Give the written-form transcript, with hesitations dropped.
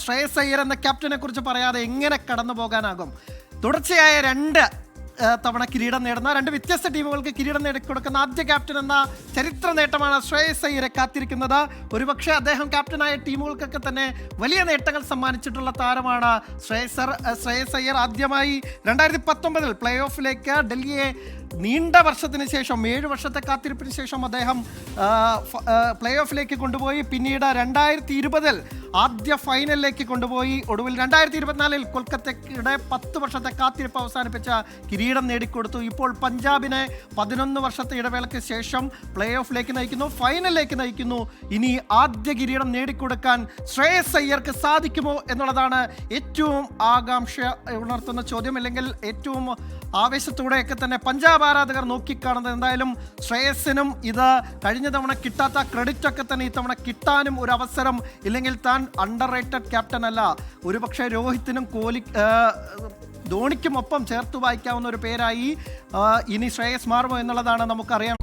ശ്രേയസ് അയ്യർ എന്ന ക്യാപ്റ്റനെ കുറിച്ച് പറയാതെ എങ്ങനെ കടന്നു പോകാനാകും? തുടർച്ചയായ രണ്ട് തവണ കിരീടം നേടുന്ന, രണ്ട് വ്യത്യസ്ത ടീമുകൾക്ക് കിരീടം നേടിക്കൊടുക്കുന്ന ആദ്യ ക്യാപ്റ്റൻ എന്ന ചരിത്ര നേട്ടമാണ് ശ്രേയസ് അയ്യരെ കാത്തിരിക്കുന്നത്. ഒരുപക്ഷെ അദ്ദേഹം ക്യാപ്റ്റനായ ടീമുകൾക്കൊക്കെ തന്നെ വലിയ നേട്ടങ്ങൾ സമ്മാനിച്ചിട്ടുള്ള താരമാണ് ശ്രേയസ് അയ്യർ. ആദ്യമായി 2019 പ്ലേ ഓഫിലേക്ക് ഡൽഹിയെ നീണ്ട വർഷത്തിന് ശേഷം, 7 വർഷത്തെ കാത്തിരിപ്പിന് ശേഷം അദ്ദേഹം പ്ലേ ഓഫിലേക്ക് കൊണ്ടുപോയി. പിന്നീട് 2020 ആദ്യ ഫൈനലിലേക്ക് കൊണ്ടുപോയി. ഒടുവിൽ 2024 കൊൽക്കത്തയുടെ 10 വർഷത്തെ കാത്തിരിപ്പ് അവസാനിപ്പിച്ച കിരീടം നേടിക്കൊടുത്തു. ഇപ്പോൾ പഞ്ചാബിനെ 11 വർഷത്തെ ഇടവേളയ്ക്ക് ശേഷം പ്ലേ ഓഫിലേക്ക് നയിക്കുന്നു, ഫൈനലിലേക്ക് നയിക്കുന്നു. ഇനി ആദ്യ കിരീടം നേടിക്കൊടുക്കാൻ ശ്രേയസ് അയ്യർക്ക് സാധിക്കുമോ എന്നുള്ളതാണ് ഏറ്റവും ആകാംക്ഷ ഉണർത്തുന്ന ചോദ്യം, അല്ലെങ്കിൽ ഏറ്റവും ആവേശത്തോടെയൊക്കെ തന്നെ പഞ്ചാബ് ആരാധകർ നോക്കിക്കാണുന്നത്. എന്തായാലും ശ്രേയസിനും ഇത് കഴിഞ്ഞ തവണ കിട്ടാത്ത ക്രെഡിറ്റ് ഒക്കെ തന്നെ ഇത്തവണ കിട്ടാനും ഒരു അവസരം, ഇല്ലെങ്കിൽ താൻ അണ്ടർ റേറ്റഡ് ക്യാപ്റ്റൻ അല്ല, ഒരുപക്ഷെ രോഹിത്തിനും ധോണിക്കും ഒപ്പം ചേർത്ത് വായിക്കാവുന്ന ഒരു പേരായി ഇനി ശ്രേയസ് മാറുമോ എന്നുള്ളതാണ് നമുക്കറിയാൻ